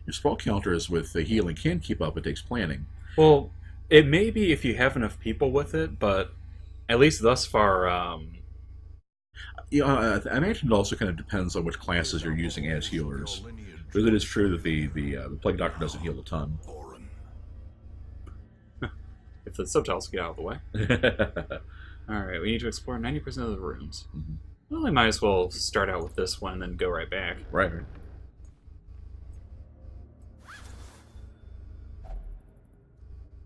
Your spell counters with the healing can keep up. It takes planning. Well, it may be if you have enough people with it, but at least thus far, Yeah, I imagine it also kind of depends on which classes you're using as healers. Because it is true that the Plague Doctor doesn't heal a ton. if the subtitles get out of the way. Alright, we need to explore 90% of the rooms. Mhm. Well, we might as well start out with this one and then go right back. Right.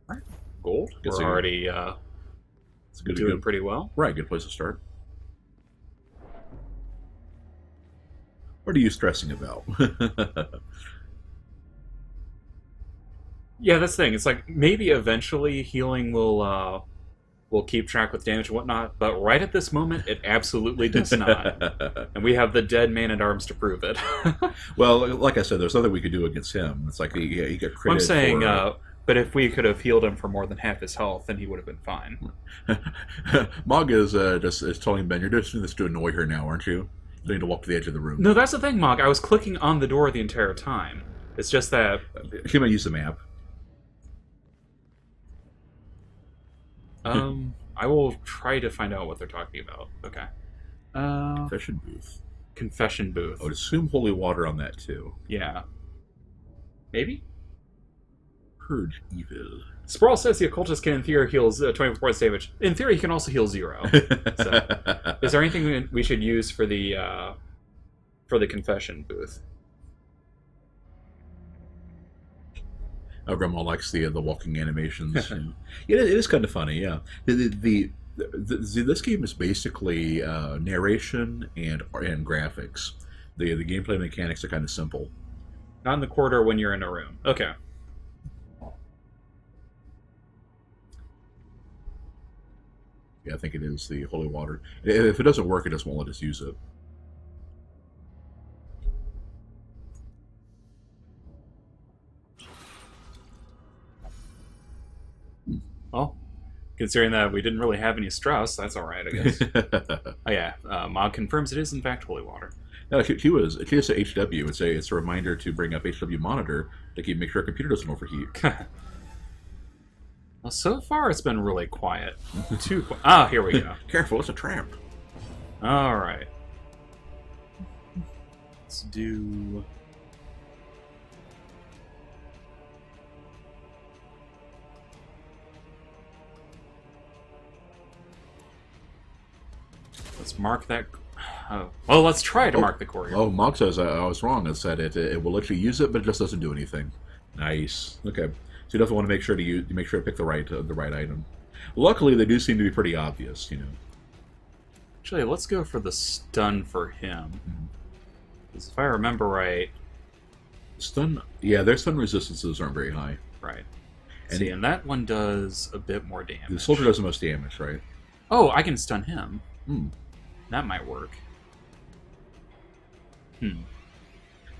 Alright, gold. Good We're to- already It's a good, doing good, pretty well. right. Good place to start. What are you stressing about? Yeah, that's the thing. It's like maybe eventually healing will keep track with damage and whatnot, but right at this moment, it absolutely does not. And we have the dead man-at-arms to prove it. Well, like I said, there's nothing we could do against him. It's like he got credit I'm saying, for... but if we could have healed him for more than half his health, then he would have been fine. Mog is telling Ben, you're just doing this to annoy her now, aren't you? You need to walk to the edge of the room. No, that's the thing, Mog. I was clicking on the door the entire time. It's just that... She might use the map. I will try to find out what they're talking about. Okay. Confession booth. Confession booth. I would assume holy water on that too. Yeah. Maybe? Purge evil. Sprawl says the occultist can, in theory, heals 24 points damage. In theory, he can also heal 0. So, is there anything we should use for the confession booth? Oh, Grandma likes the walking animations. Yeah, it is kind of funny. Yeah, this game is basically narration and graphics. The gameplay mechanics are kind of simple. Not in the corridor when you're in a room. Okay. Yeah, I think it is the holy water. If it doesn't work, it just won't let us use it. Well, considering that we didn't really have any Strauss, that's alright, I guess. Oh yeah, Mog confirms it is in fact holy water. No, she was a HW. It's a reminder to bring up HW monitor to make sure our computer doesn't overheat. Well, so far it's been really quiet. Too quiet. Ah, here we go. Careful, it's a trap. Alright. Let's do... Let's mark that... Oh, well, let's try to mark the corridor. Oh, Mog says I was wrong. It said it will let you use it, but it just doesn't do anything. Nice. Okay. So you definitely want to make sure to pick the right item. Luckily, they do seem to be pretty obvious. Actually, let's go for the stun for him. Because if I remember right... Stun... Yeah, their stun resistances aren't very high. Right. And that one does a bit more damage. The soldier does the most damage, right? Oh, I can stun him. Hmm. That might work. Thing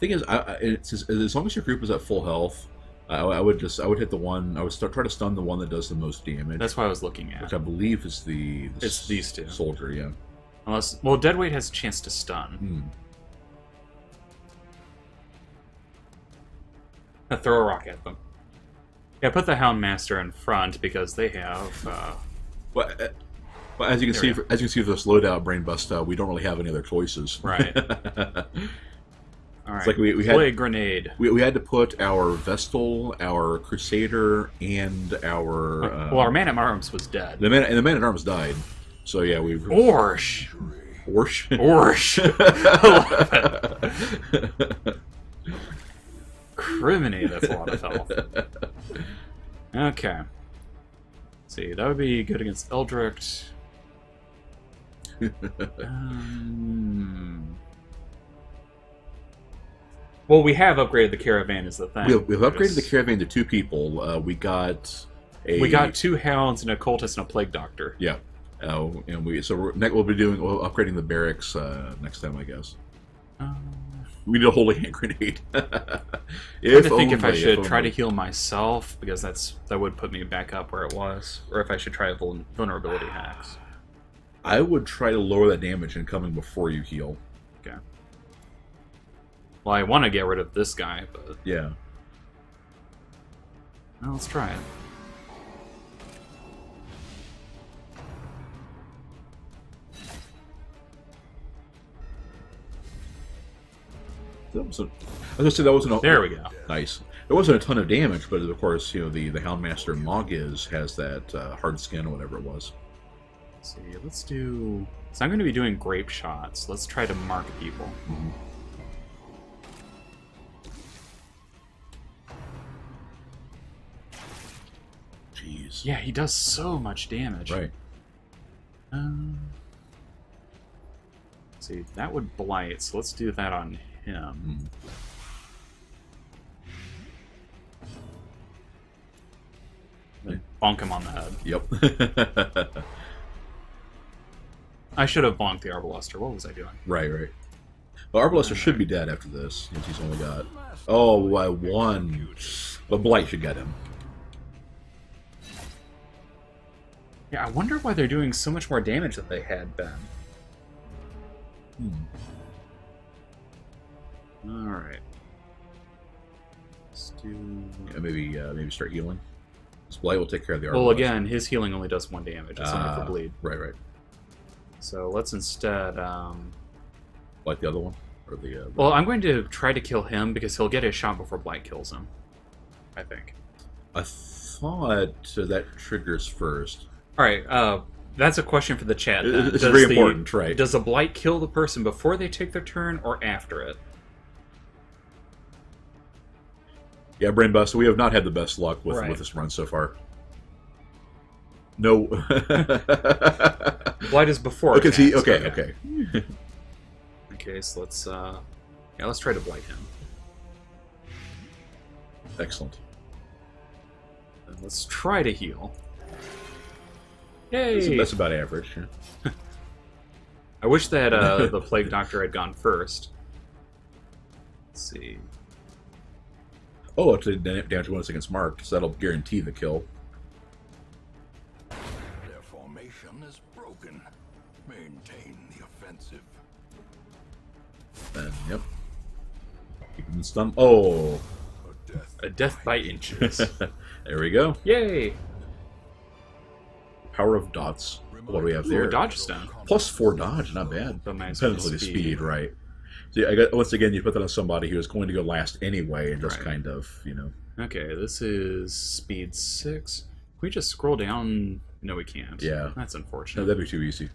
is, as long as your group is at full health, I would hit the one. I would try to stun the one that does the most damage. That's what I was looking at. Which I believe is it's these two. Soldier, yeah. Unless, well, Deadweight has a chance to stun. Throw a rock at them. Yeah, put the Houndmaster in front because they have. Well, as you can see, for this loadout brain bust, we don't really have any other choices. Right. All right. It's like we play had a grenade. We had to put our Vestal, our Crusader, and our well, our man at arms was dead. The man at arms died. So yeah, we Orsh. Orsh. Criminy, that's a lot of health. Okay. Let's see, that would be good against Eldritch. Well, we have upgraded the caravan, is the thing. We've upgraded the caravan to 2 people. We got 2 hounds, an occultist, and a plague doctor. Yeah. And we'll be upgrading the barracks next time, I guess. We need a holy hand grenade. I think if I should try to heal myself, because that would put me back up where it was, or if I should try vulnerability hacks. I would try to lower that damage incoming before you heal. Okay. Well, I want to get rid of this guy, but... Yeah. Well, let's try it. That wasn't, I was gonna say that wasn't. There we go. Nice. There wasn't a ton of damage, but of course, the Houndmaster Moggiz has that hard skin or whatever it was. Let's see, let's do. So I'm going to be doing grape shots. Let's try to mark people. Mm-hmm. Jeez. Yeah, he does so much damage. Right. Let's see, that would blight, so let's do that on him. Then bonk him on the head. Yep. I should have bonked the Arbalester. What was I doing? Right. Well, Arbalester should be dead after this, since he's only got... Oh, I won. But Blight should get him. Yeah, I wonder why they're doing so much more damage than they had been. Alright. Let's do... Yeah, maybe start healing. This Blight will take care of the Arbalester. Well, again, his healing only does 1 damage. It's only for bleed. Right. So let's instead... Like the other one? Or the Well, I'm going to try to kill him because he'll get a shot before Blight kills him. I think. I thought that triggers first. Alright, that's a question for the chat. Then. It's very important, right? Does a Blight kill the person before they take their turn or after it? Yeah, Brainbuster, we have not had the best luck with this run so far. No. Blight is before. Okay, okay. Okay, so let's let's try to blight him. Excellent. And let's try to heal. Yay! That's about average. Yeah. I wish that the Plague Doctor had gone first. Let's see. Oh, it's a damage bonus against marked, so that'll guarantee the kill. Their formation is broken. Maintain the offensive. And yep. Keep him stunned. Oh. A death by inches. There we go. Yay! Power of dots. What do we have there? Ooh, dodge stone. Plus 4 dodge, not bad. But minus Penalty to speed, right. See, I got, once again, you put that on somebody who was going to go last anyway, and just kind of, Okay, this is speed 6. Can we just scroll down? No, we can't. Yeah. That's unfortunate. No, that'd be too easy.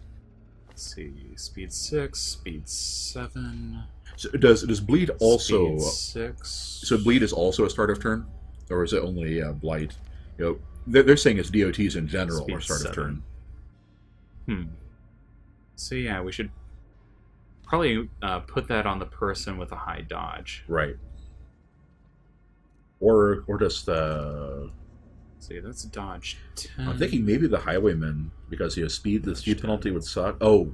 Let's see. Speed 6, speed 7. So does bleed also? Speed 6. So bleed is also a start of turn, or is it only blight? They're saying it's DOTs in general Speed or start 7. of turn. So yeah, we should probably put that on the person with a high dodge. Right. Or just See, that's dodge 10. I'm thinking maybe the Highwayman, because he has speed. The speed penalty would suck. Oh.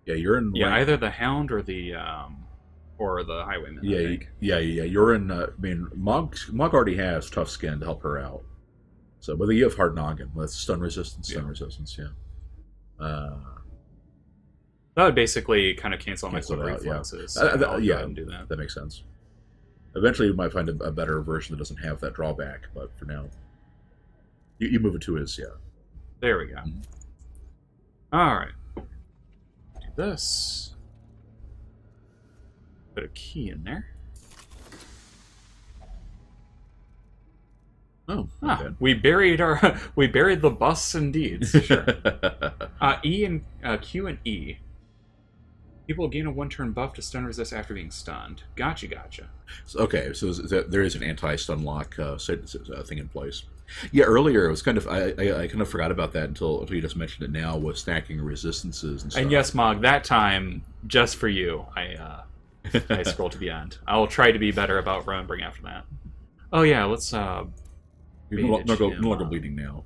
Yeah, you're in. Yeah, either the Hound or the Highwayman. Yeah, I think. yeah. You're in. I mean, Mog already has tough skin to help her out. So, but you have hard noggin. That's stun resistance. Yeah. That would basically kind of cancel my quick out, reflexes. Yeah. So I'll go Yeah, ahead and do that. That makes sense. Eventually, you might find a better version that doesn't have that drawback, but for now, you move it to his, There we go. Mhm. All right. Do this. Put a key in there. Oh, okay. We buried the busts and deeds. Sure. E and Q and E. People gain a 1-turn buff to stun resist after being stunned. Gotcha. So there is an anti-stun lock thing in place. Yeah, earlier it was kind of I kind of forgot about that until you just mentioned it now, with stacking resistances and stuff. And yes, Mog, that time just for you, I scrolled to the end. I'll try to be better about remembering after that. Oh yeah, let's You're no longer bleeding now.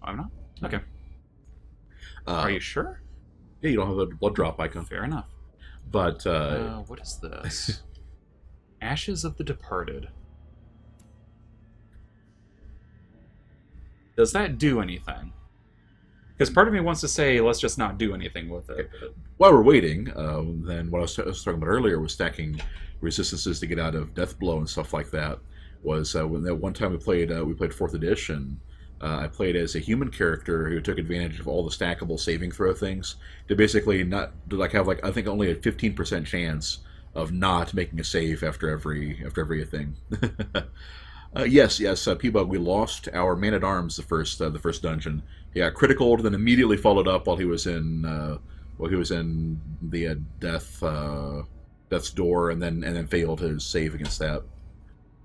I'm not? Okay. Are you sure? Yeah, you don't have a blood drop icon. Fair enough. But what is this? Ashes of the Departed. Does that do anything? Because part of me wants to say, let's just not do anything with it. Okay. While we're waiting, then what I was talking about earlier was stacking resistances to get out of Death Blow and stuff like that. was when that one time we played Fourth Edition. I played as a human character who took advantage of all the stackable saving throw things to basically not to like have like I think only a 15% chance of not making a save after every thing. Yes, P-Bug, we lost our man-at-arms the first dungeon. He got critical, then immediately followed up while he was in the death's door, and then failed his save against that.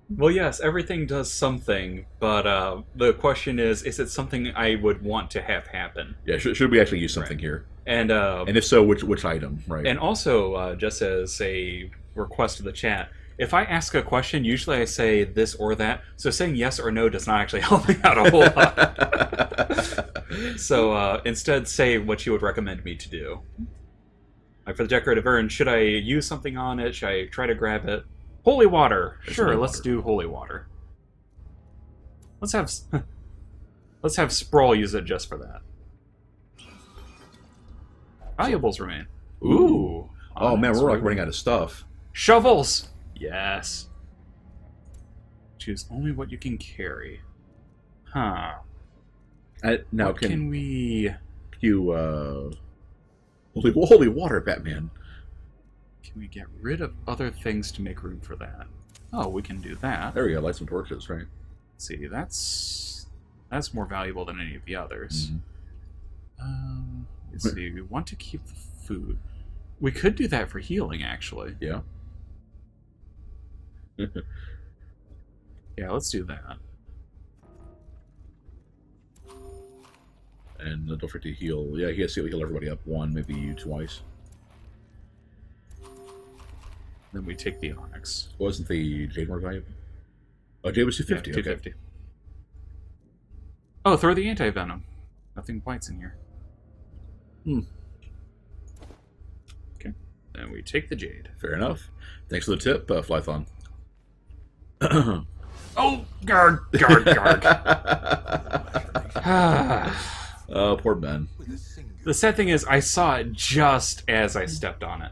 Well, yes, everything does something, but the question is it something I would want to have happen? Yeah, should we actually use something here? And if so, which item? Right. And also, just as a request to the chat, if I ask a question, usually I say this or that. So saying yes or no does not actually help me out a whole lot. So instead, say what you would recommend me to do. Like for the Decorative Urn, should I use something on it? Should I try to grab it? Holy water. Sure, holy let's water. do holy water. Let's have Sprawl use it just for that. Valuables remain. Ooh. Oh man, that's we're like really- running out of stuff. Shovels! Yes. Choose only what you can carry. Huh. Now What can we... holy water, Batman. Can we get rid of other things to make room for that? Oh, we can do that. There we go. Light some torches, right? Let's see, that's more valuable than any of the others. Let's see, we want to keep the food. We could do that for healing, actually. Yeah. Yeah, let's do that. And don't forget to heal. Yeah, he has to heal everybody up one, maybe you twice. Then we take the Onyx. Wasn't the Jade more valuable? Oh, Jade was 250. Yeah, Okay. 250. Oh, throw the anti-venom. Nothing bites in here. Okay. Then we take the Jade. Fair enough. Thanks for the tip, Flython. Oh, guard. Oh, poor Ben. With a singular The sad thing is, I saw it just as I stepped on it.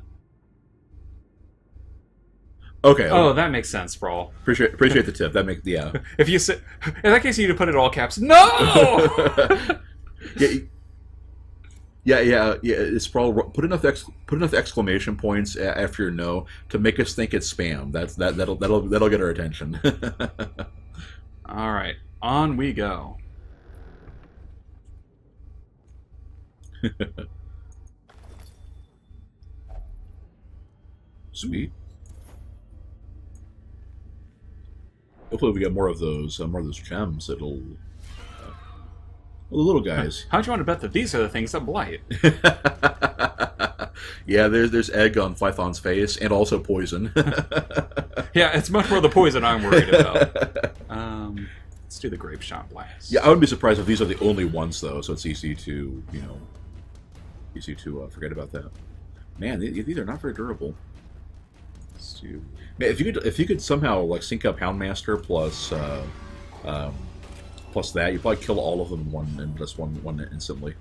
Okay. Oh, that makes sense, Brawl. Appreciate the tip. That makes yeah. If you say, in that case, you need to put it all caps. No. yeah. It's probably put enough exclamation points after your no to make us think it's spam. That'll get our attention. All right, on we go. Sweet. Hopefully, we get more of those gems. It'll the little guys. How'd you want to bet that these are the things that blight? Yeah, there's egg on Flython's face, and also poison. Yeah, it's much more the poison I'm worried about. Let's do the grape shot blast. Yeah, I wouldn't be surprised if these are the only ones, though. So it's easy to forget about that. Man, these are not very durable. Let's do... Man, if you could somehow like sync up Houndmaster plus that, you probably kill all of them in just one instantly.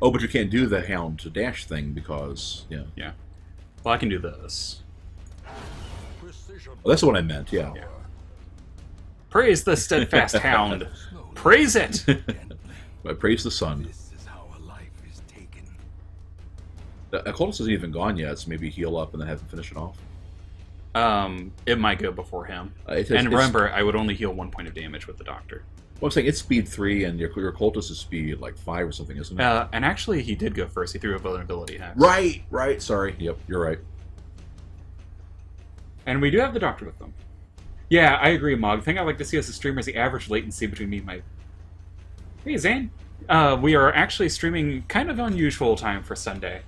Oh, but you can't do the Hound to dash thing because Yeah. Well, I can do this. precision. Well, that's what I meant. Yeah. Praise the steadfast hound. Praise it. But praise the sun. This is how a life is taken. Occultist isn't even gone yet, so maybe heal up and then have him finish it off. It might go before him. It's Remember, I would only heal 1 point of damage with the doctor. Well, I'm saying it's speed 3, and your Occultist is speed like 5 or something, isn't it? And actually, he did go first. He threw a vulnerability hex. Right. Sorry. Yep, you're right. And we do have the doctor with them. Yeah, I agree, Mog. The thing I like to see as a streamer is the average latency between me and my... Hey, Zane. We are actually streaming kind of unusual time for Sunday.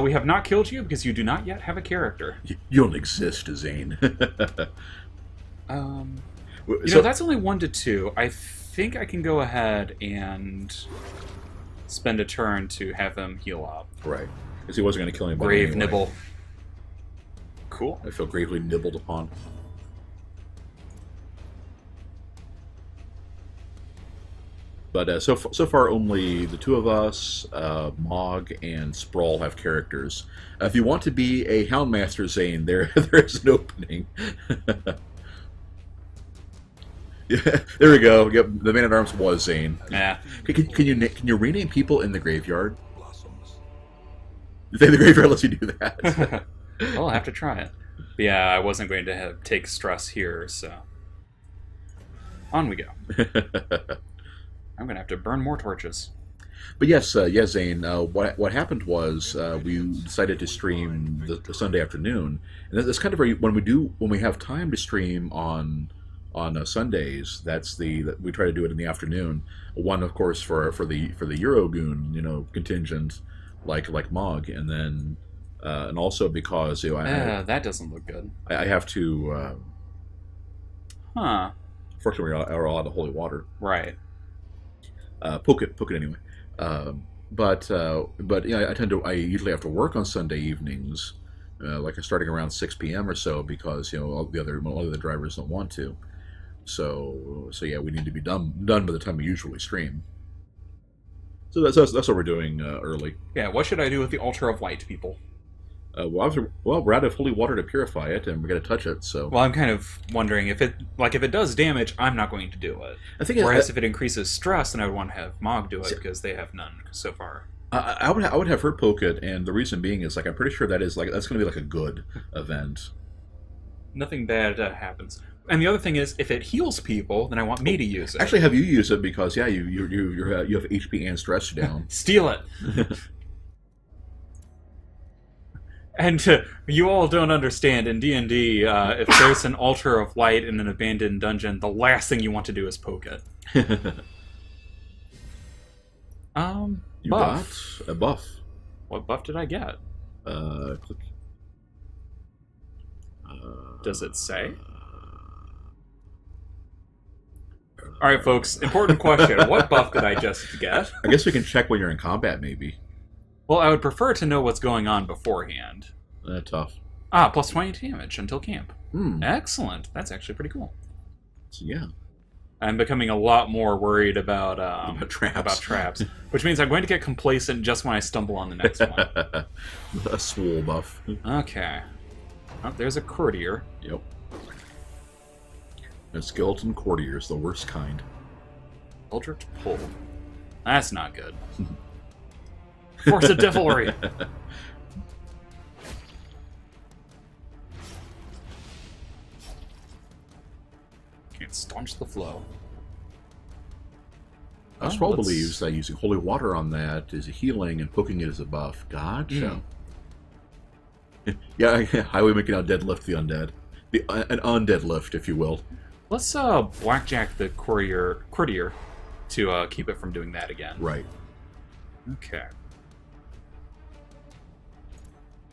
We have not killed you because you do not yet have a character. You don't exist, Zane. That's only 1 to 2. I think I can go ahead and spend a turn to have him heal up. Right. Because he wasn't going to kill anybody Grave anyway. nibble. Cool. I feel gravely nibbled upon. But so far, only the two of us, Mog and Sprawl, have characters. If you want to be a Houndmaster, Zane, there is an opening. Yeah, there we go. Yep, the man at arms was Zane. Yeah. Can you rename people in the graveyard? The graveyard lets you do that. Well, I'll have to try it. But yeah, I wasn't going to take stress here, so on we go. I'm gonna have to burn more torches. But yes, Zane. What happened was we decided to stream the Sunday afternoon, and that's kind of when we have time to stream on Sundays. We try to do it in the afternoon. One, of course, for the Eurogoon contingent, like Mog, and then and also because That doesn't look good. I have to. Huh. Fortunately, we're all out of holy water. Right. Poke it anyway. But I usually have to work on Sunday evenings, like starting around 6 p.m. or so, because all the other drivers don't want to. So yeah, we need to be done by the time we usually stream. So that's what we're doing early. Yeah. What should I do with the altar of light, people? We're out of holy water to purify it, and we're going to touch it. So Well, I'm kind of wondering if it does damage, I'm not going to do it. I think Whereas if it increases stress, then I would want to have Mog do it because they have none so far. I would have her poke it, and the reason being is I'm pretty sure that's going to be a good event. Nothing bad happens. And the other thing is, if it heals people, then I want me to use it. Actually, have you use it because you have HP and stress down. Steal it. And you all don't understand, in D&D, if there's an altar of light in an abandoned dungeon, the last thing you want to do is poke it. You buff. got a buff. What buff did I get? Click. Does it say? Alright, folks, important question. What buff did I just get? I guess we can check when you're in combat, maybe. Well, I would prefer to know what's going on beforehand. Tough. Plus 20 damage until camp. Excellent. That's actually pretty cool. So, yeah. I'm becoming a lot more worried about traps. Which means I'm going to get complacent just when I stumble on the next one. A swole buff. Okay. Oh, there's a courtier. Yep. A skeleton courtier is the worst kind. Eldritch Pull. That's not good. Force of Devilry! Can't staunch the flow. Astral believes that using holy water on that is a healing and poking it is a buff. Gotcha. Yeah, highway making out deadlift the undead. An undead lift, if you will. Let's blackjack the courtier to keep it from doing that again. Right. Okay.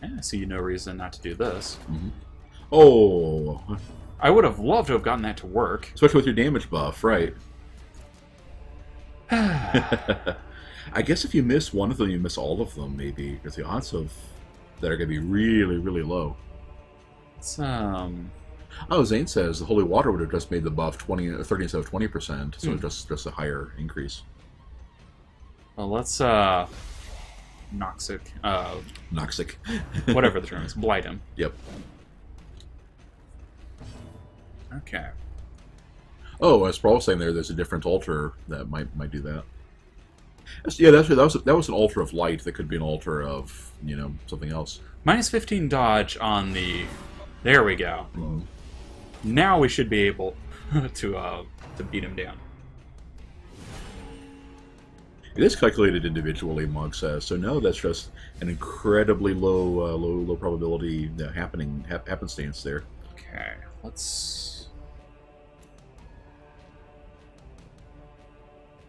Yeah, I see no reason not to do this. Mm-hmm. Oh. I would have loved to have gotten that to work. Especially with your damage buff, right. I guess if you miss one of them, you miss all of them, maybe. Because the odds of that are going to be really, really low. It's, Oh, Zane says the holy water would have just made the buff 30 instead of 20%, so it's just a higher increase. Well, let's, Noxic. Noxic. Whatever the term is. Blight him. Yep. Okay. Oh, as Paul was saying there's a different altar that might do that. That was an altar of light. That could be an altar of, something else. Minus 15 dodge on the... There we go. Mm-hmm. Now we should be able to beat him down. It is calculated individually, Mog says. So no, that's just an incredibly low probability happenstance there. Okay, let's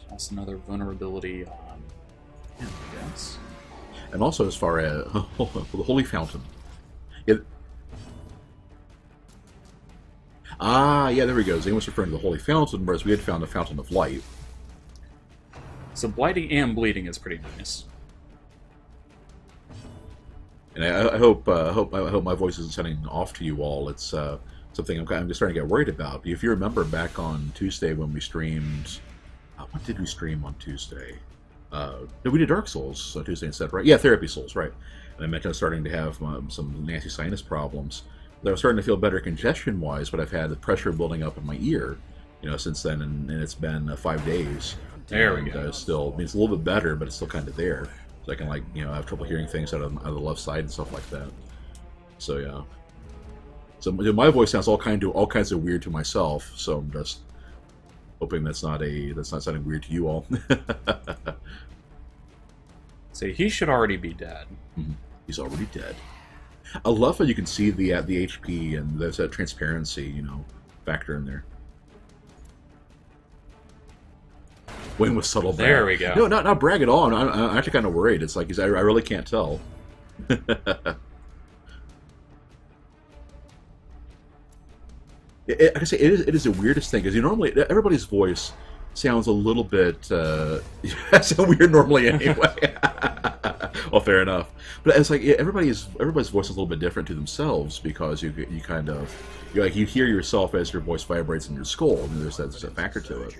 toss another vulnerability on him, I guess. And also, as far as the Holy Fountain. Yeah. Yeah, there we go. Zane was referring to the Holy Fountain, whereas we had found a Fountain of Light. So blighting and bleeding is pretty nice. And I hope my voice isn't sounding off to you all. It's something I'm just starting to get worried about. If you remember back on Tuesday when we streamed, what did we stream on Tuesday? No, we did Dark Souls on Tuesday instead, right? Yeah, Therapy Souls, right? And I mentioned I was starting to have some nasty sinus problems. I was starting to feel better congestion-wise, but I've had the pressure building up in my ear. since then, and it's been 5 days. There we And, go. still, I mean, it's a little bit better, but it's still kind of there. So I can have trouble hearing things out of the left side and stuff like that. So yeah. So my voice sounds all kinds of weird to myself. So I'm just hoping that's not sounding weird to you all. So he should already be dead. He's already dead. I love how you can see the HP and there's that transparency, factor in there. Wayne was subtle. There brag. we go. No, not brag at all. I'm actually kind of worried. It's like I really can't tell. Like I say, it is the weirdest thing because normally everybody's voice sounds a little bit so weird normally anyway. Well, fair enough, but it's like everybody's voice is a little bit different to themselves because you kind of you hear yourself as your voice vibrates in your skull, and there's a factor to it.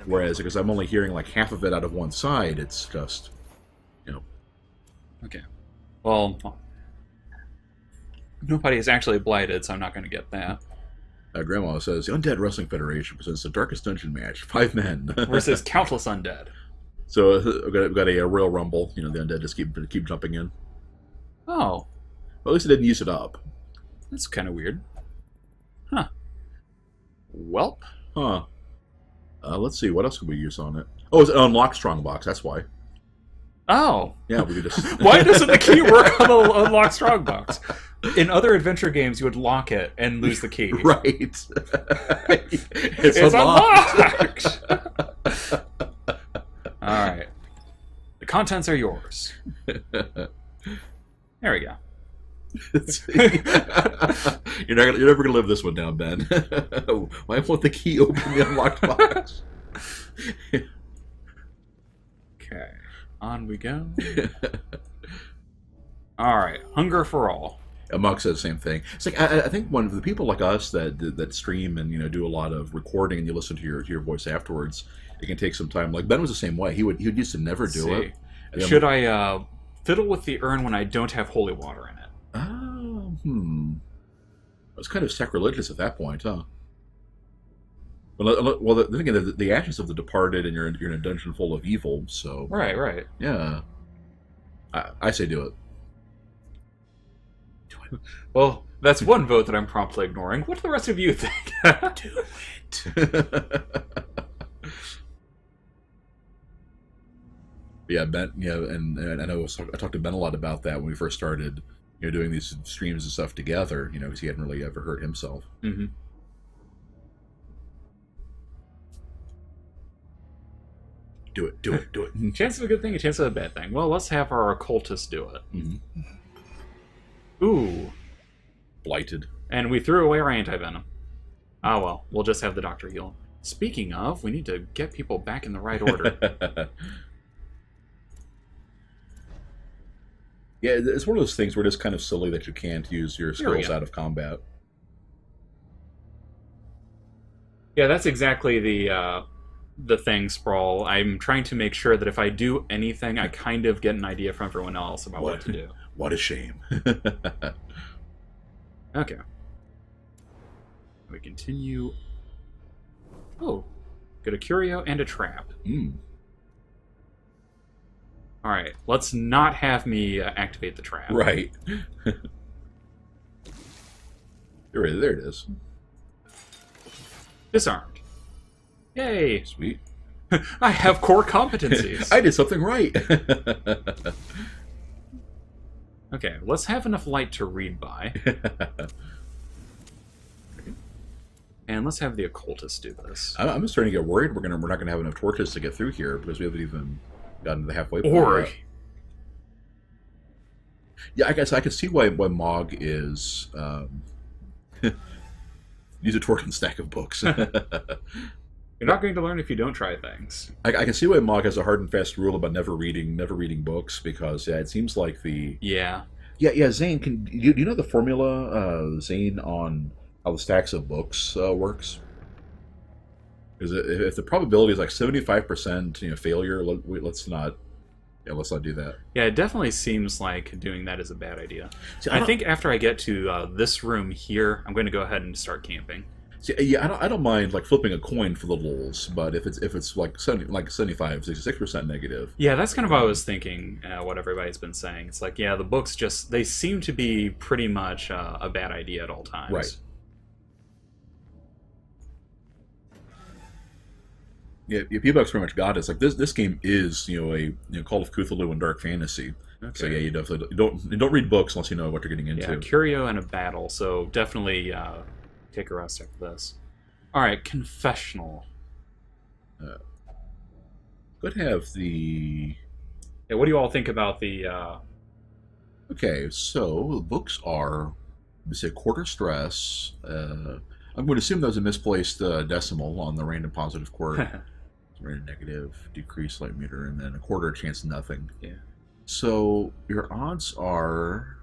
Whereas because I'm only hearing like half of it out of one side, it's just Okay. Well, nobody is actually blighted, so I'm not going to get that. Grandma says the Undead Wrestling Federation presents the Darkest Dungeon match, 5 men Versus countless undead. So we've got a Royal Rumble. The undead just keep jumping in. Oh, Well, at least it didn't use it up. that's kind of weird. Huh. Welp. Huh. Let's see, what else could we use on it? Oh, it's an unlock strongbox, that's why. Oh. Yeah, we could just... Why doesn't the key work on the unlock strongbox? In other adventure games, you would lock it and lose the key. Right. It's unlocked! Alright. The contents are yours. There we go. You're never gonna live this one down, Ben. Why won't the key open the unlocked box? Okay. On we go. Alright. Hunger for all. Amok says the same thing. It's like I think one of the people like us that stream and do a lot of recording and you listen to your voice afterwards, it can take some time. Like Ben was the same way. He would used to never do it. And Should I fiddle with the urn when I don't have holy water in it? It's kind of sacrilegious at that point, huh? Well, then again, the ashes of the departed, and you're in a dungeon full of evil. So Right. yeah, I say do it. Well, that's one vote that I'm promptly ignoring. What do the rest of you think? Do it. Yeah, Ben. Yeah, and I know I talked to Ben a lot about that when we first started, doing these streams and stuff together. Because he hadn't really ever hurt himself. Mm-hmm. Do it. Chance of a good thing, a chance of a bad thing. Well, let's have our occultist do it. Mm-hmm. Ooh. Blighted. And we threw away our anti-venom. Ah, well, we'll just have the doctor heal. Speaking of, we need to get people back in the right order. Yeah, it's one of those things where it's kind of silly that you can't use your skills out of combat. Yeah, that's exactly the thing, Sprawl. I'm trying to make sure that if I do anything, I kind of get an idea from everyone else about what to do. What a shame. Okay. We continue. Oh, got a curio and a trap. All right, let's not have me activate the trap. Right. There it is. Disarmed. Yay! Sweet. I have core competencies. I did something right. Okay, let's have enough light to read by. And let's have the occultist do this. I'm just starting to get worried. We're not gonna have enough torches to get through here because we haven't even gotten to the halfway point. Or yet. Yeah, I guess I can see why Mog is use a torch and stack of books. You're not going to learn if you don't try things. I can see why Mog has a hard and fast rule about never reading books because it seems like Yeah. Zane, do you know the formula, Zane, on how the stacks of books works? Because if the probability is like 75%, failure, let's not do that. Yeah, it definitely seems like doing that is a bad idea. See, I think after I get to this room here, I'm going to go ahead and start camping. See, yeah, I don't mind like flipping a coin for the lulz, but if it's like 75, 66% negative, Yeah, that's kind of what I was thinking, what everybody's been saying. It's like, yeah, the books just, they seem to be pretty much a bad idea at all times. Right. Yeah, P-Buck's pretty much got it. It's like this game is a Call of Cthulhu and dark fantasy. Okay. So yeah, you definitely don't read books unless you know what you're getting into. Yeah, Curio and a battle, so definitely take a rest after this. Alright, confessional. Could have the. Yeah, what do you all think about the... Okay, so the books are, we say quarter stress. I'm going to assume that was a misplaced decimal on the random positive quarter. Random negative, decrease light meter, and then a quarter chance of nothing. Yeah. So your odds are.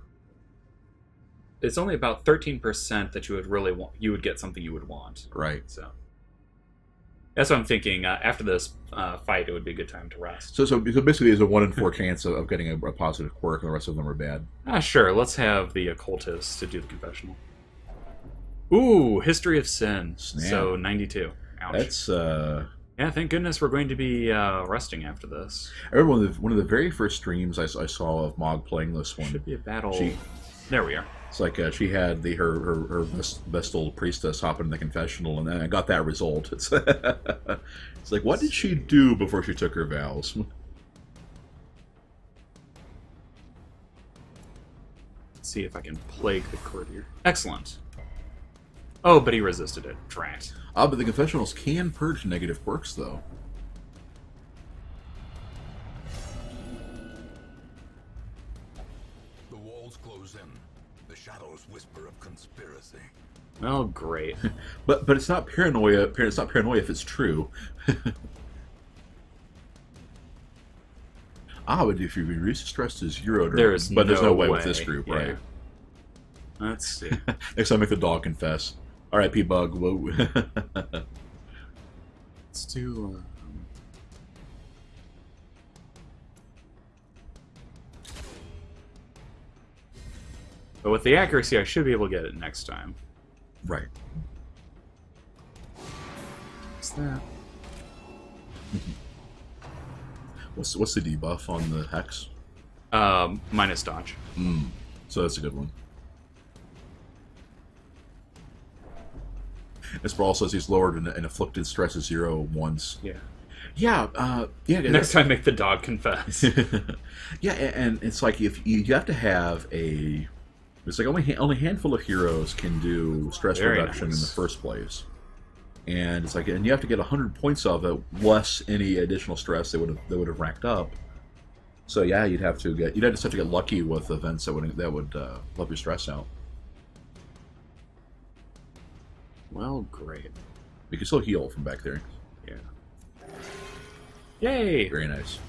It's only about 13% that you would really want. You would get something you would want. Right. So that's what I'm thinking. After this fight, it would be a good time to rest. So basically, there's a 1 in 4 chance of getting a positive quirk, and the rest of them are bad. Sure. Let's have the occultist to do the confessional. Ooh, History of Sin. Snap. So 92. Ouch. That's. Yeah, thank goodness we're going to be resting after this. I remember one of the very first streams I saw of Mog playing this one. Should be a battle. She- There we are. It's like she had her Vestal priestess hop in the confessional, and then I got that result. It's it's like, what did she do before she took her vows? Let's see if I can plague the courtier. Excellent. Oh, but he resisted it. Drat. But the confessionals can purge negative quirks, though. The walls close in. The shadows whisper of conspiracy. Oh, great. But it's not paranoia. It's not paranoia if it's true. But if you reduce the stress to 0, There's there's no way with way. this group, Yeah. right? Let's see. Next time, make the dog confess. All right, P-Bug. Whoa. Let's do... But with the accuracy, I should be able to get it next time. Right. What's that? What's the debuff on the hex? Minus dodge. So that's a good one. As Brawl says, he's lowered and afflicted stress is 0 once. Yeah. Yeah, yeah. Next time, make the dog confess. Yeah, and it's like if you have to have a. It's like only a handful of heroes can do stress Very reduction nice. in the first place, and it's like, and you have to get 100 points of it, less any additional stress they would have racked up. So yeah, you'd just have to get lucky with events that would help your stress out. Well, great. You can still heal from back there. Yeah. Yay! Very nice.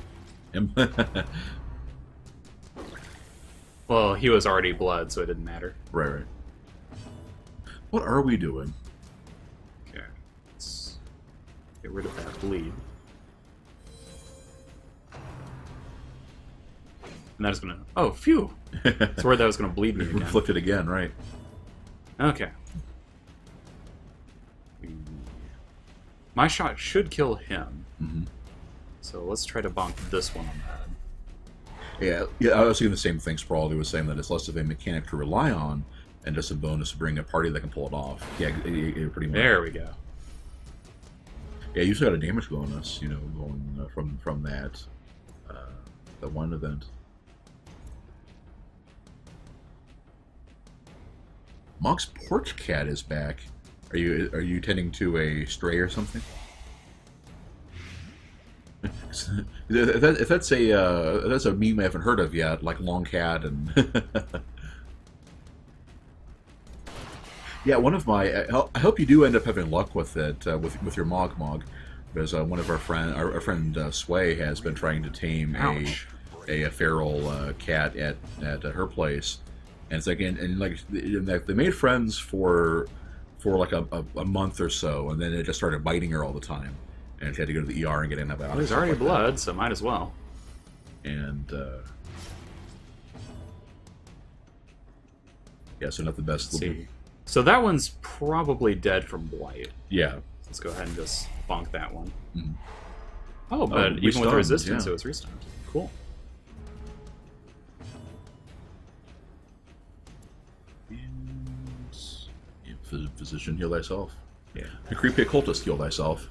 Well, he was already blood, so it didn't matter. Right. What are we doing? Okay. Let's get rid of that bleed. And that is gonna... Oh, phew! It's worried that was gonna bleed me again. Inflicted again, right? Okay. My shot should kill him. Mm-hmm. So let's try to bonk this one on the head. Yeah, I was thinking the same thing. Sprawley was saying that it's less of a mechanic to rely on, and just a bonus to bring a party that can pull it off. Yeah, pretty much. There we go. Yeah, you usually got a damage bonus, going from that one event. Mog's porch cat is back. Are you tending to a stray or something? If that's a meme I haven't heard of yet, like Long Cat and yeah, one of my I hope you do end up having luck with it with your Mog, because one of our friend Sway has been trying to tame Ouch. a feral cat at her place, and it's like and they made friends for like a month or so, and then it just started biting her all the time. And she had to go to the ER and get antibiotics. Well, there's already blood, so might as well. And yeah, so not the best. Let's see. So that one's probably dead from blight. Yeah. Let's go ahead and just bonk that one. Mhm. Oh, but even with restunned, the resistance, yeah. it was restunned. Cool. And yeah, physician, heal thyself. Yeah. The creepy occultist, heal thyself.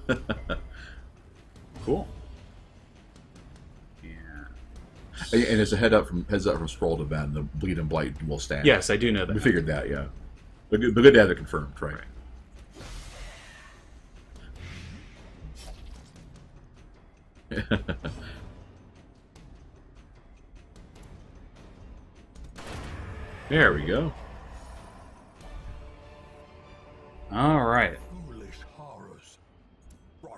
Cool. And as a heads up from Scroll to Ben, the bleed and blight will stand. Yes, I do know that. We figured that, yeah. But good to have it confirmed, right? There we go. All right. Foolish horrors.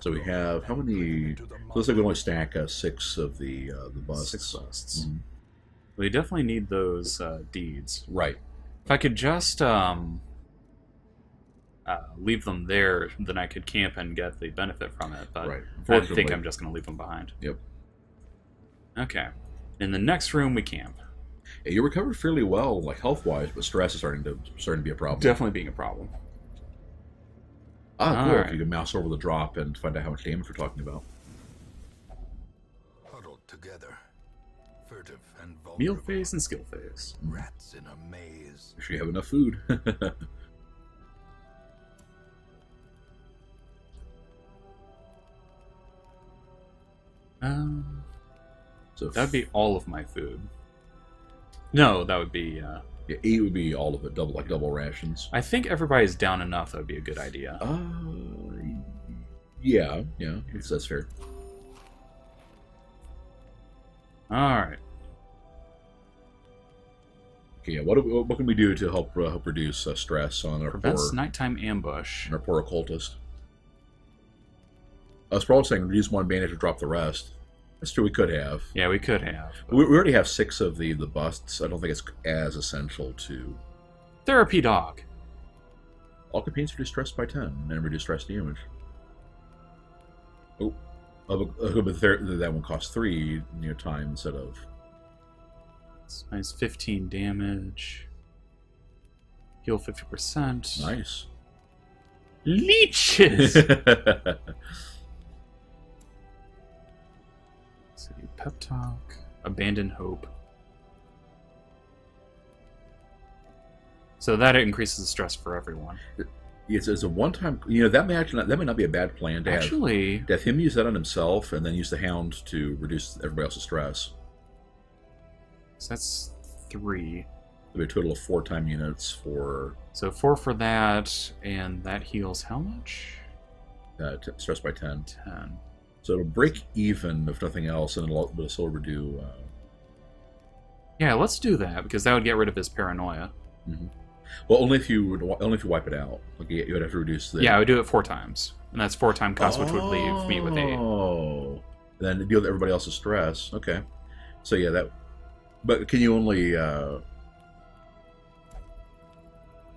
So we have how many? So looks like we only stack 6 of the busts. 6 busts. Mhm. We definitely need those deeds. Right. If I could just leave them there, then I could camp and get the benefit from it. But Right. I think Unfortunately- I'm just going to leave them behind. Yep. Okay. In the next room, we camp. Yeah, you recovered fairly well, like health-wise, but stress is starting to be a problem. Definitely being a problem. Cool. Alright. If you can mouse over the drop and find out how much damage we're talking about. Huddled together, furtive and vulnerable. Meal phase and skill phase. Rats in a maze. Make sure you have enough food. So That'd be all of my food. No, that would be... yeah, 8 would be all of it, double rations. I think everybody's down enough that would be a good idea. Yeah, that's fair. Alright. Okay, yeah. What can we do to help reduce stress on our Prevents poor nighttime ambush. occultist? I was probably saying reduce 1 bandage or drop the rest. That's true. We could have. Yeah, we could have. but- We already have 6 of the busts. I don't think it's as essential to. Therapy dog. All campaigns reduce stress by 10 and reduce stress damage. Oh, but that one costs 3 time instead of. It's nice 15 damage. Heal 50%. Nice. Leeches! Let's see. Pep talk. Abandon hope. So that increases the stress for everyone. It's a one-time. That may not be a bad plan to Actually, have him use that on himself and then use the hound to reduce everybody else's stress. so that's 3. It'll be a total of 4 time units for So 4 for that, and that heals how much? stress by 10. 10. So it'll break even if nothing else, and it'll still redo. Yeah, let's do that, because that would get rid of his paranoia. Well, only if you wipe it out. Like you would have to reduce the. Yeah, I would do it 4 times. And that's 4 time cost, which would leave me with 8. Oh, then deal with everybody else's stress. Okay, so yeah, that. But can you only? Yeah,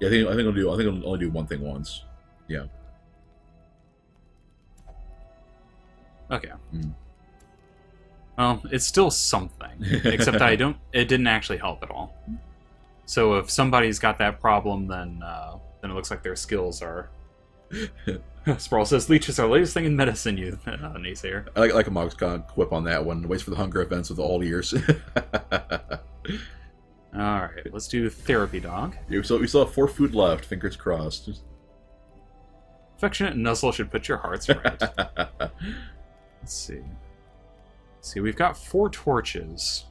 I think I'll only do one thing once. Yeah. Okay. Mm. Well, it's still something. Except it didn't actually help at all. So if somebody's got that problem, then it looks like their skills are... Sprawl says, leeches are the latest thing in medicine, you naysayer. I like a Mog's quip on that one. Waits for the hunger events with all ears. Alright, let's do therapy dog. we still have 4 food left. Fingers crossed. Affectionate nuzzle should put your hearts right. Let's see. We've got 4 torches.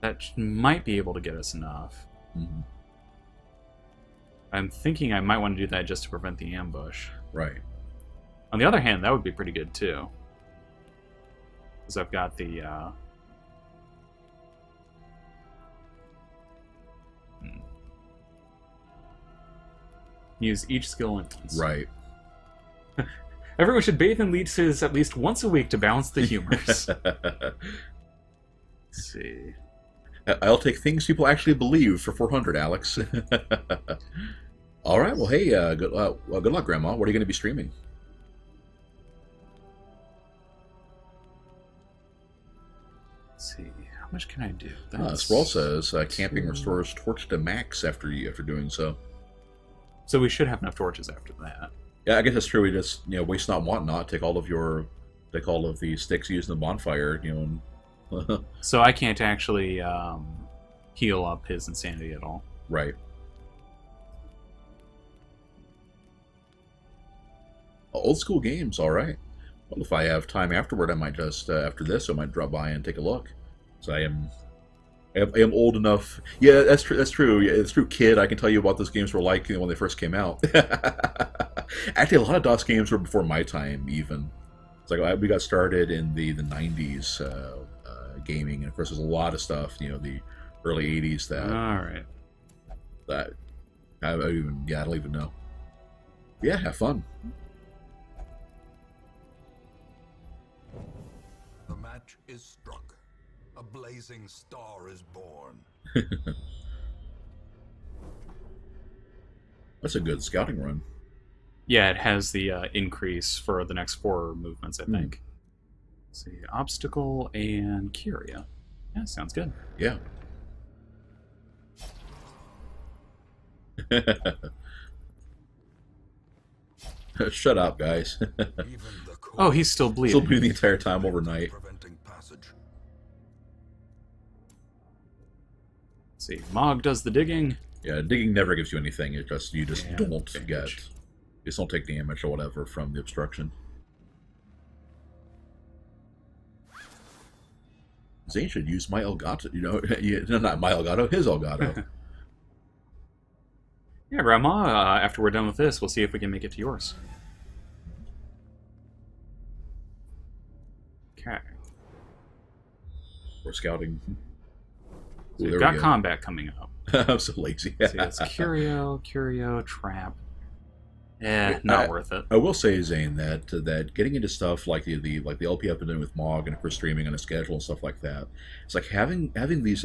That might be able to get us enough. Mhm. I'm thinking I might want to do that just to prevent the ambush. Right. On the other hand, that would be pretty good too. Because I've got the... Use each skill once. Right. Everyone should bathe in leeches at least once a week to balance the humors. Let's see. I'll take things people actually believe for 400, Alex. All right. Well, hey, good luck, Grandma. What are you going to be streaming? Let's see. How much can I do? Sprawl says camping restores torch to max after doing so. So we should have enough torches after that. Yeah, I guess that's true. We just waste not, want not. Take all of the sticks used in the bonfire. And So I can't actually heal up his insanity at all. right. Old school games, all right. Well, if I have time afterward, I might just after this, I might drop by and take a look. So I am old enough. Yeah, that's true. That's true. Yeah, it's true, kid. I can tell you what those games were like when they first came out. Actually, a lot of DOS games were before my time. Even it's like we got started in the '90s gaming, and of course, there's a lot of stuff. The early '80s All right. that I don't even know. Yeah, have fun. The match is struck. A blazing star is born. That's a good scouting run. Yeah, it has the increase for the next 4 movements, I think. Let's see, obstacle and Curia. Yeah, sounds good. Yeah. Shut up, guys. Even the Oh, he's still bleeding. Still bleeding the entire time overnight. preventing passage. Let's see, Mog does the digging. Yeah, digging never gives you anything. You just Yeah, don't damage. get. You just don't take damage or whatever from the obstruction. Zane should use my Elgato. No, not my Elgato. His Elgato. Yeah, Grandma, after we're done with this, we'll see if we can make it to yours. Okay. We're scouting. So Ooh, we've there got we go. combat coming up. I'm so lazy. See, it's Curio, Trap. Not worth it. I will say, Zane, that getting into stuff like the LP I've been doing with Mog and for streaming on a schedule and stuff like that, it's like having things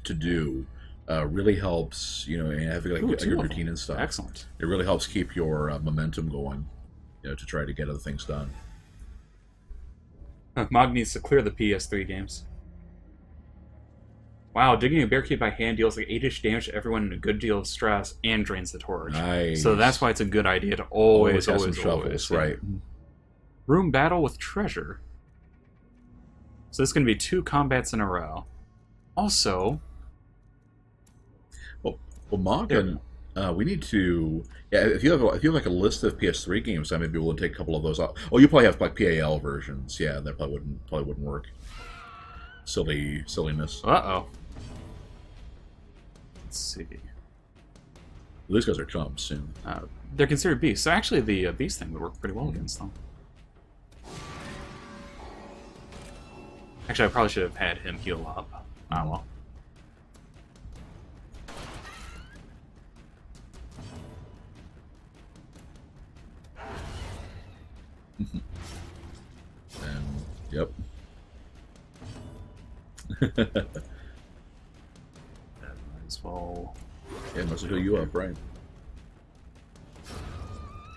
to do really helps. And having like Ooh, a 2 good of them. routine and stuff. Excellent. It really helps keep your momentum going. To try to get other things done. Mog needs to clear the PS3 games. Wow, digging a barricade by hand deals like 8-ish damage to everyone and a good deal of stress and drains the torch. Nice. So that's why it's a good idea to always have some shovels, yeah. right? Room battle with treasure. So this is going to be 2 combats in a row. Also, Well, Mog There. and we need to. Yeah, if you have like a list of PS3 games, I may be able to take a couple of those out. Oh, you probably have like PAL versions. Yeah, that probably wouldn't work. Silliness. uh-oh. Let's see. These guys are chumps soon. They're considered beasts. So actually the beast thing would work pretty well against them. Actually, I probably should have had him heal up. Ah, well. And yep. Might as well. Yeah, must heal you up, right?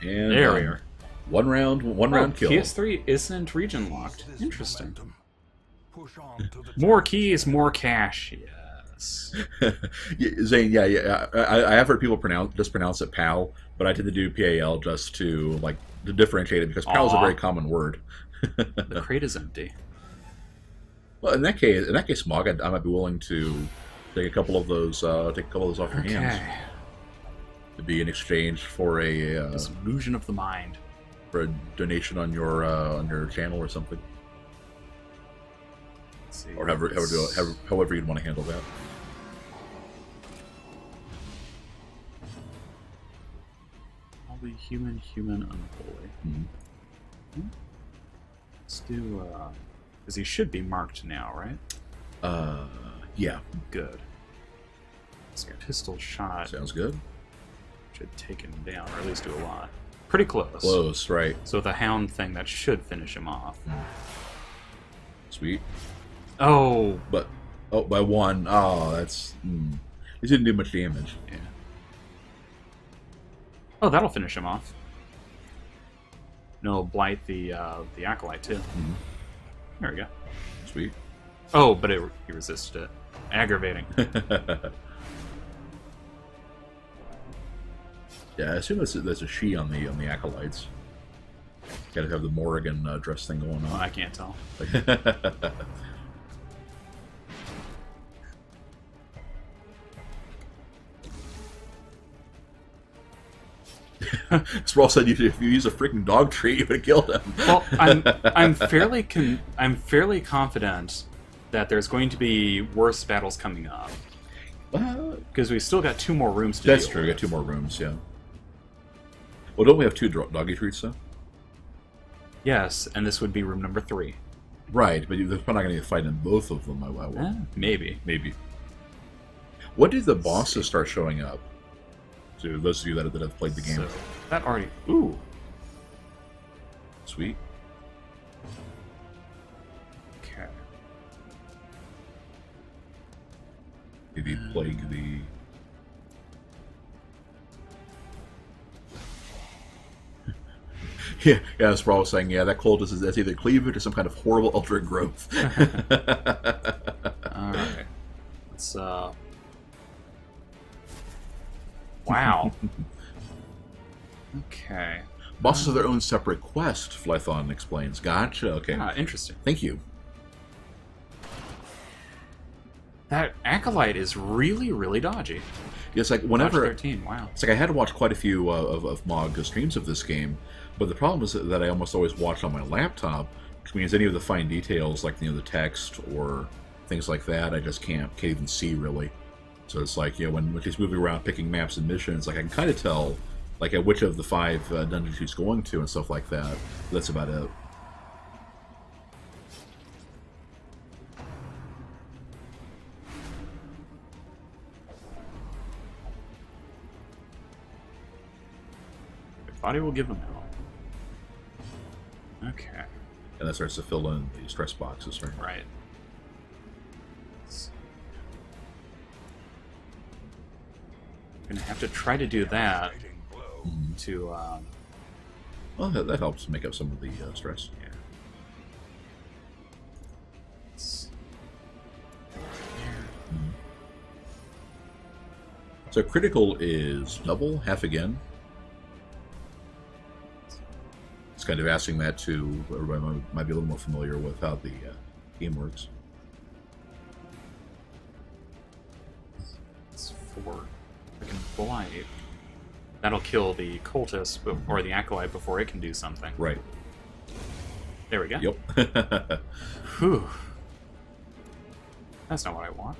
And There we are. One round kill. PS3 isn't region locked. Seize this Interesting. momentum. Push on to the More top. keys, more cash. Yes. Yeah, Zane, yeah. I have heard people pronounce it PAL, but I tend to do PAL just to differentiate it because PAL is a Aw. very common word. The crate is empty. Well, in that case, Mog, I might be willing to take a couple of those off your hands Okay. to be in exchange for a Illusion of the mind. donation on your channel or something, Let's see. or however you'd want to handle that. Probably human, unholy. Mhm. Let's do, because he should be marked now, right? Yeah, Good. Let's get pistol shot. sounds good. Should take him down, or at least do a lot. Pretty close. Close, right? So with a hound thing, that should finish him off. Sweet, Oh, but by one. Oh, that's. He didn't do much damage. yeah. Oh, that'll finish him off. No, blight the acolyte too. There we go. Sweet. Oh, but he resisted it. Aggravating. Yeah, I assume there's a she on the acolytes. Gotta have the Morrigan dress thing going Well, on. I can't tell. Sprawl said if you use a freaking dog tree, you would have killed him. Well, I'm fairly confident that there's going to be worse battles coming up because we've still got 2 more rooms to That's deal true. We with. got 2 more rooms, yeah. Well, don't we have 2 doggy treats, though? Yes, and this would be room number 3. Right, but there's probably not going to be a fight in both of them. Maybe. Maybe. When did the bosses start showing up? To those of you that have played the game. So, that already... Ooh. Sweet. Okay. The plague, the... yeah, Sprawl was saying, yeah, that cultist that's either cleavage or some kind of horrible ultra growth. Alright. Let's, Wow. Okay. Bosses have their own separate quest, Flython explains. Gotcha, okay. Ah, interesting. Thank you. That Acolyte is really, really dodgy. It's like Dodge whenever... 13, wow. It's like I had to watch quite a few of Mog streams of this game, but the problem is that I almost always watch on my laptop, which means any of the fine details, like the text or things like that, I just can't even see really. So it's like, when he's moving around picking maps and missions, like I can kind of tell, like at which of the 5 dungeons he's going to and stuff like that. That's about it. Body will give them hell. Okay. And that starts to fill in the stress boxes, right? Right. Gonna have to try to do that Fighting blow. to, Well, that helps make up some of the stress. yeah. So critical is double, half again. It's kind of asking that to everybody might be a little more familiar with how the game works. It's 4. Freaking blight. That'll kill the cultist or the acolyte before it can do something. Right. There we go. Yep. Whew. That's not what I want.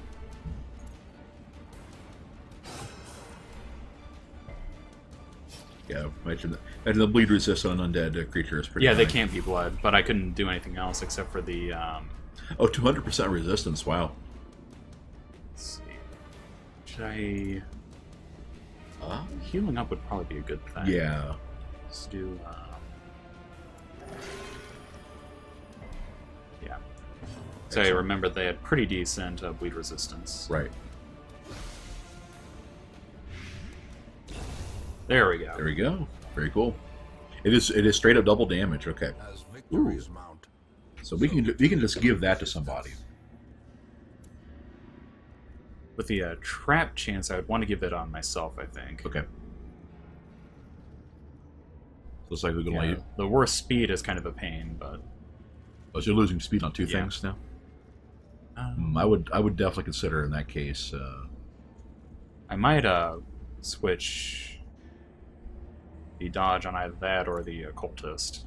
Yeah, imagine the bleed resist on undead creature is pretty Yeah, they high. can't be blood, but I couldn't do anything else except for the. Oh, 200% resistance, wow. Let's see. Should I? Healing up would probably be a good thing. Yeah. Let's do. Yeah. So I remember they had pretty decent bleed resistance. Right. There we go. There we go. Very cool. It is straight up double damage. Okay. As victories mount. So we can just give that to somebody. With the trap chance, I would want to give it on myself, I think. Okay. Looks like we can Yeah, only. the worst speed is kind of a pain, but Oh, so you're losing speed on 2 Yeah. things now. um, I would definitely consider in that case. I might switch the dodge on either that or the cultist,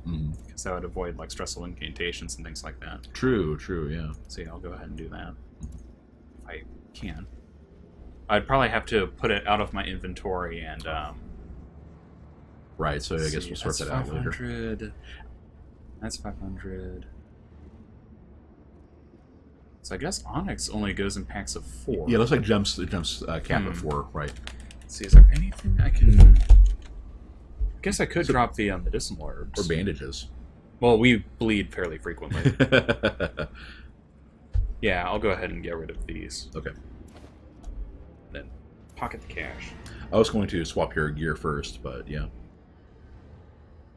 because that would avoid like stressful incantations and things like that. True. Yeah. So yeah, I'll go ahead and do that if I can. I'd probably have to put it out of my inventory and Right. So I let's guess see, we'll sort that out later. 500. That's 500. So I guess Onyx only goes in packs of 4. Yeah, it looks like gems cap at 4. Right. Let's see, is there anything I can... I guess I could drop the medicinal herbs. Or bandages. Well, we bleed fairly frequently. Yeah, I'll go ahead and get rid of these. Okay. Then pocket the cash. I was going to swap your gear first, but yeah.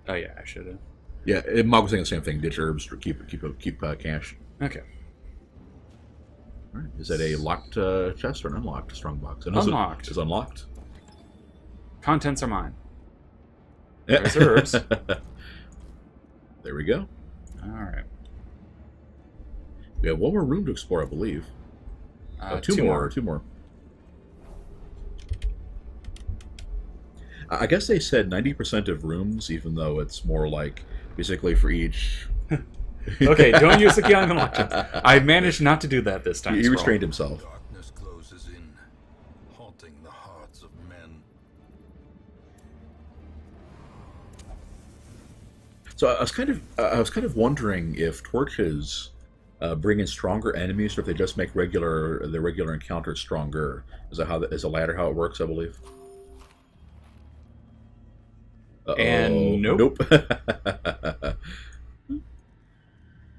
Oh yeah, I should have. Yeah, Mog was saying the same thing. Ditch herbs or keep cash. Okay. All right. Is that a locked chest or an unlocked strongbox? Unlocked. It's unlocked. Contents are mine. There's herbs. There we go. All right. We have one more room to explore, I believe. Two more. I guess they said 90% of rooms, even though it's more like basically for each. Okay, don't use the key on elections. I managed not to do that this time. He Scroll. restrained himself. Darkness closes in, haunting the hearts of men. So I was kind of wondering if torches bring in stronger enemies, or if they just make the regular encounters stronger. Is the latter how it works? I believe. Uh-oh. And nope.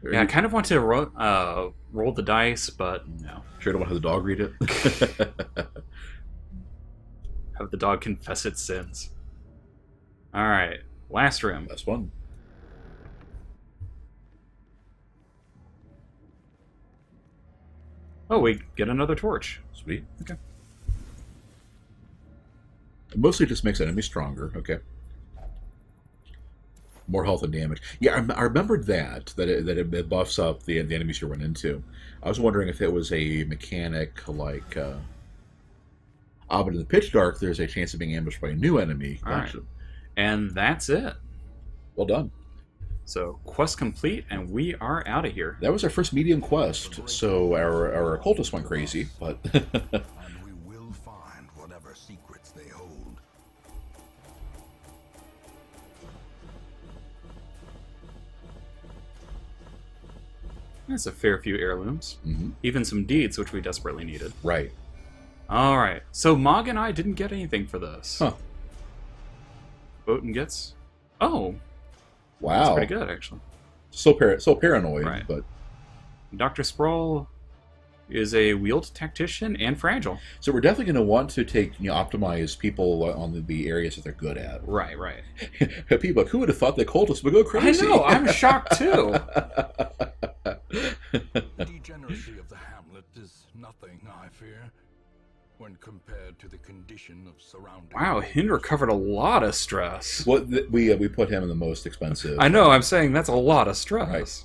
Yeah, I kind of want to roll the dice, but no. Sure, I don't want to have the dog read it. Have the dog confess its sins. All right, last room. Last one. Oh, we get another torch. Sweet. Okay. It mostly just makes enemies stronger. Okay. More health and damage. Yeah, I remembered that it buffs up the enemies you run into. I was wondering if it was a mechanic like. But in the pitch dark, there's a chance of being ambushed by a new enemy. All right. And that's it. Well done. So quest complete, and we are out of here. That was our first medium quest. So our occultist went crazy, but. And we will find whatever secrets they hold. That's a fair few heirlooms. Mhm. Even some deeds, which we desperately needed. Right. All right. So Mog and I didn't get anything for this. Huh. Boatin gets. Oh, Wow. that's pretty good actually. So paranoid, Right. but Dr. Sproul is a wheeled tactician and fragile. so we're definitely going to want to optimize people on the areas that they're good at. Right, right. People, who would have thought that cultists would go I crazy? know. I'm shocked too. The degeneracy of the hamlet is nothing, I fear, when compared to the condition of surrounding. Wow, Hinder covered a lot of stress. Well, we put him in the most expensive. I know. I'm saying that's a lot of stress. Right.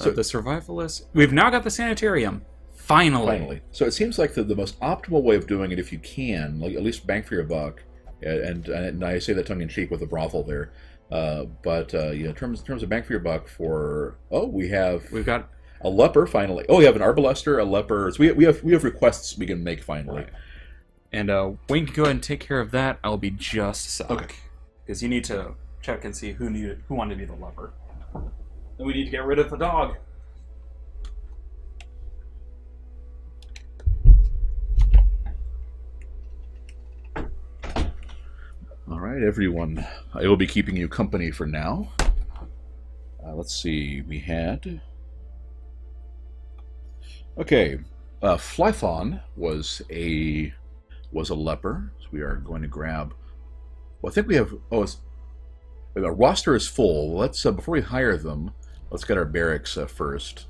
So the survivalist. We've now got the sanitarium. Finally. So it seems like the most optimal way of doing it, if you can, like at least bang for your buck, and I say that tongue in cheek with the brothel there, but in terms of bang for your buck, we've got a leper finally. Oh, we have an arbalester, a leper. So we have requests we can make finally. Right. And Wayne can go ahead and take care of that. I'll be just a sec. Okay. Because you need to check and see who wanted to be the leper. Then we need to get rid of the dog. All right, everyone. I will be keeping you company for now. Let's see. We had. Okay, Flython was a leper, so we are going to grab. Well, I think we have. The roster is full. Let's before we hire them, let's get our barracks first.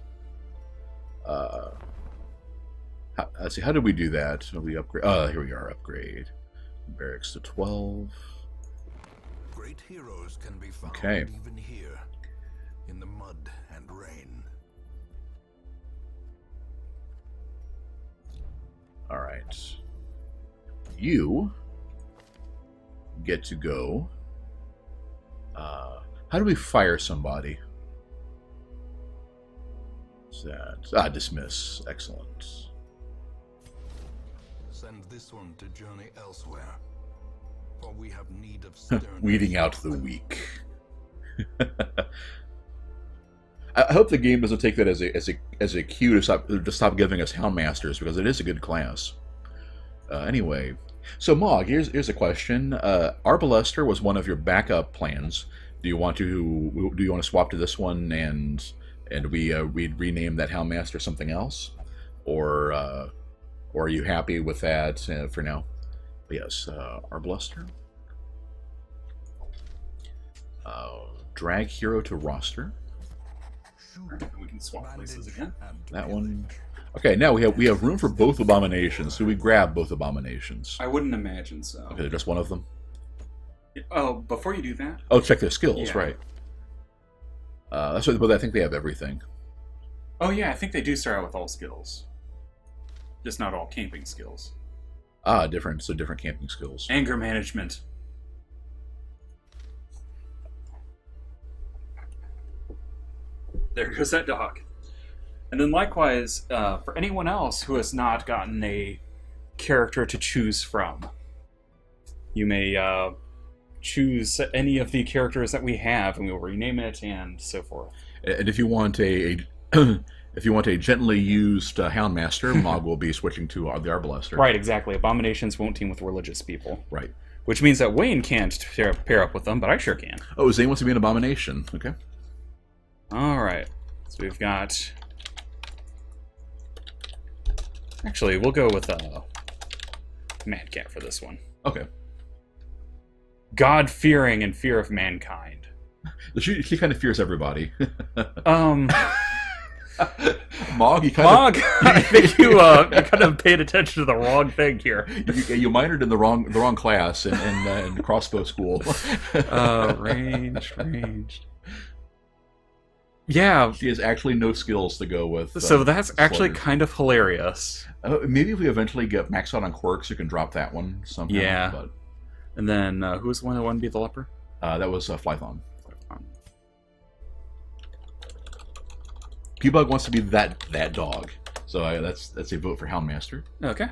Let's see. How did we do that? We upgrade. Here we are. Upgrade barracks to 12. Great heroes can be found Okay. even here, in the mud and rain. All right. You get to go. How do we fire somebody? What's that? Dismiss. Excellent. Send this one to journey elsewhere, for we have need of stern. Weeding out the weak. I hope the game doesn't take that as a cue to stop giving us Houndmasters, because it is a good class. Anyway, so Mog, here's a question. Arbalester was one of your backup plans. Do you want to swap to this one and we'd rename that Houndmaster something else, or are you happy with that for now? Yes, Arbalester. Drag hero to roster. We can swap places again. That one. Okay, now we have room for both abominations. So we grab both abominations. I wouldn't imagine so. Okay, just one of them. Oh, before you do that, Oh, check their skills, Yeah. right? That's what, but I think they have everything. oh yeah, I think they do start out with all skills, just not all camping skills. Different. So different camping skills. Anger management. There goes that dog. And then likewise, for anyone else who has not gotten a character to choose from, you may choose any of the characters that we have, and we will rename it and so forth. And if you want a if you want a gently used Houndmaster, Mog will be switching to the Arbalaster. Right, exactly. Abominations won't team with religious people. Right. Which means that Wayne can't pair up with them, but I sure can. Oh, Zane wants to be an Abomination. Okay. Alright. So we've got... Actually, we'll go with Mad Cat for this one. Okay. God-fearing and fear of mankind. She kind of fears everybody. Mog, you kind of I think you kind of paid attention to the wrong thing here. you minored in the wrong class in crossbow school. Ranged. Yeah. She has actually no skills to go with. So that's actually sluggers. kind of hilarious. Maybe if we eventually get maxed out on quirks, you can drop that one somehow. Yeah. But And then who was the one that wanted to be the leper? that was Flython. P-Bug wants to be that dog, so that's a vote for Houndmaster. Okay.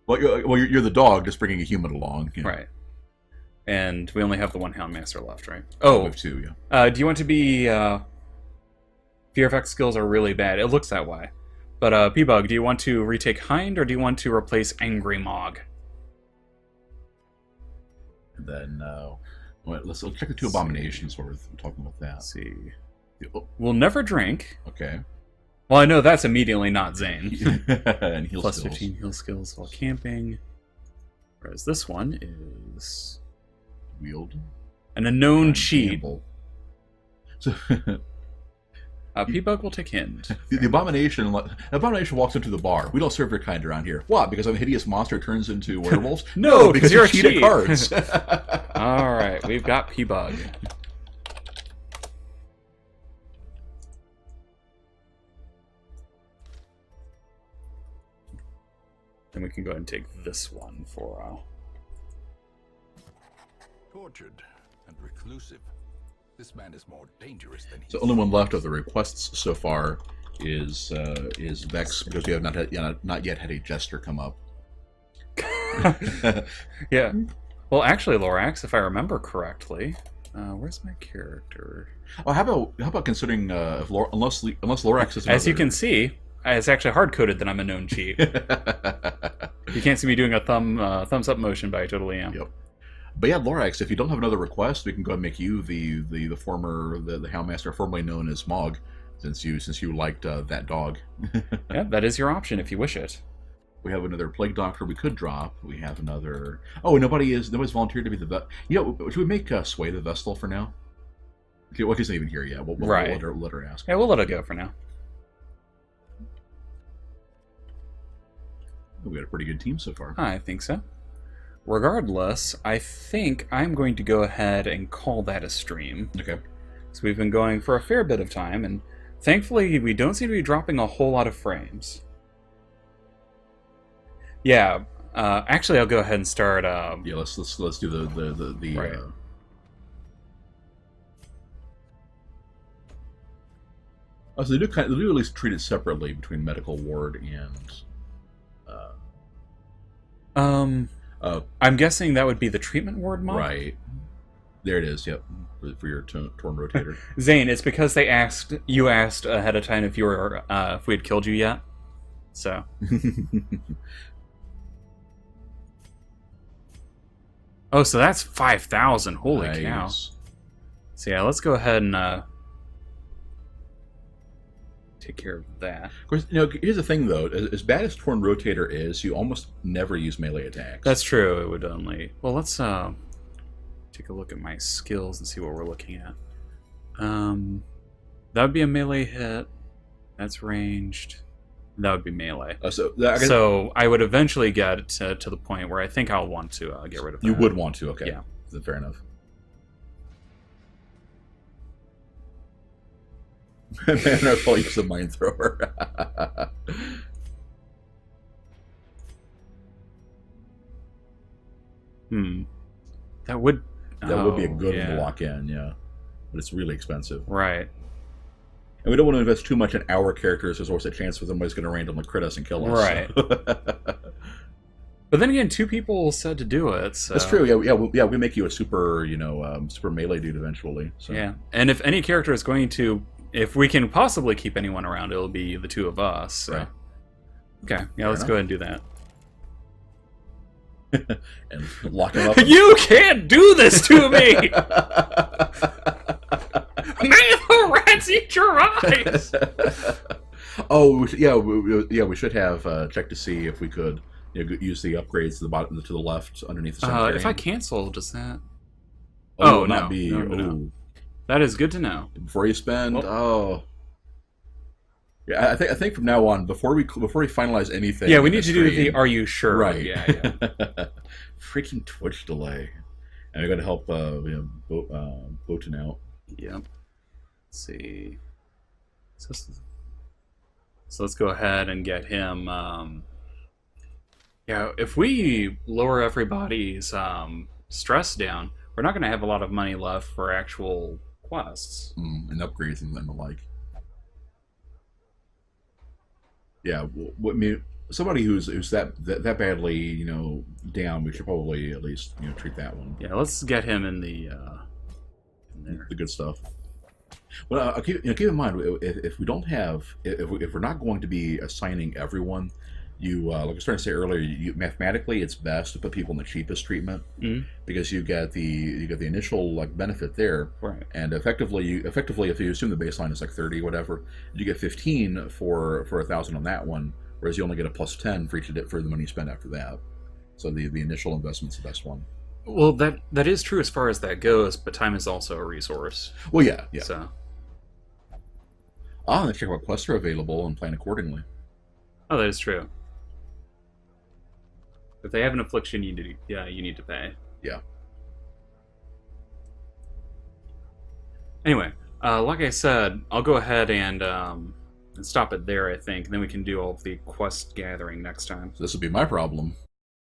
Well, you're the dog, just bringing a human along. You know. Right. And we only have the one Houndmaster left, right? We Oh, have two, yeah. do you want to be... Fear effect skills are really bad. It looks that way. But P-Bug, do you want to retake Hind, or do you want to replace Angry Mog? And then let's check the two abominations while we're talking about that. Let's see. Oh, We'll never drink. okay. Well, I know that's immediately not Zane. And heal Plus skills. 15 heal skills while camping. Whereas this one is Wield. an unknown and cheat. gamble. So P-Bug will take Hind. the abomination walks into the bar. We don't serve your kind around here. What? Because a hideous monster turns into werewolves? No, because you're a you cheat at cheat. cards. Alright, we've got P-Bug. Then we can go ahead and take this one for... Tortured and reclusive. This man is more dangerous than he The only one left of the requests so far is Vex, because we have not yet had a jester come up. Yeah. Well, actually, Lorax, if I remember correctly... where's my character? Oh, how about considering unless Lorax is As you another- can see, it's actually hard-coded that I'm a known cheat. You can't see me doing a thumbs up motion, but I totally am. Yep. But yeah, Lorax, if you don't have another request, we can go and make you the Houndmaster formerly known as Mog, since you liked that dog. Yeah, that is your option if you wish it. We have another Plague Doctor we could drop. We have another. Oh, nobody's volunteered to be the. Should we make Sway the Vestal for now? Okay, well, he's not even here yet. We'll Right. let her ask. Yeah, we'll let it go for now. We got a pretty good team so far. I think so. Regardless, I think I'm going to go ahead and call that a stream. Okay. So we've been going for a fair bit of time, and thankfully we don't seem to be dropping a whole lot of frames. Yeah, actually I'll go ahead and start... Yeah, let's do the Right. So they do at least treat it separately between medical ward and. I'm guessing that would be the treatment ward mod? Right. There it is. Yep. For your torn rotator. Zane, it's because you asked ahead of time if you were if we had killed you yet. So oh, so that's 5,000. Holy cow! Nice. So yeah, let's go ahead and take care of that. Of course, here's the thing though. As bad as torn rotator is, you almost never use melee attacks. That's true. It would only. Well, let's take a look at my skills and see what we're looking at. That would be a melee hit. That's ranged. That would be melee. I guess So I would eventually get to the point where I think I'll want to get rid of that. you would want to. Okay. Yeah. Fair enough. Man, I thought use the mine thrower. That would That would be a good one yeah. to lock in, yeah. But it's really expensive. Right. And we don't want to invest too much in our characters. There's always a chance for somebody's going to randomly crit us and kill us. Right. But then again, 2 people said to do it. So. That's true. We make you a super, super melee dude eventually. So. Yeah. And if any character is going to, if we can possibly keep anyone around, it'll be the 2 of us. So. Right. Okay. Yeah, Fair let's enough. go ahead and do that. And lock him up. You can't do this to me! May the rats eat your eyes! Oh, we should have checked to see if we could use the upgrades to the bottom, to the left, underneath the cemetery. If I cancel, does that... Oh, no. not be. No. That is good to know. Before you spend, yeah, I think from now on, before we finalize anything, Yeah, we in need the to do stream- the "Are you sure?" right. Yeah. Freaking Twitch delay, and we got to help Boatin out. Yep. Let's see. So let's go ahead and get him. Yeah, if we lower everybody's stress down, we're not going to have a lot of money left for actual quests. And upgrades and the like. Yeah, I mean, somebody who's that badly down, we should probably at least treat that one. Yeah, let's get him in the in there. The good stuff. Well, keep in mind if we don't have if we're not going to be assigning everyone, like I was trying to say earlier, mathematically it's best to put people in the cheapest treatment because you get the initial benefit there, Right. and effectively if you assume the baseline is 30 whatever, you get 15 for 1,000 on that one, whereas you only get a plus 10 for for the money you spend after that. So the initial investment's the best one. Well, that is true as far as that goes, but time is also a resource. Well, yeah. So. Let's check what quests are available and plan accordingly. Oh, that is true. If they have an affliction, you need to pay. Yeah. Anyway, like I said, I'll go ahead and stop it there, I think, and then we can do all of the quest gathering next time. So this will be my problem.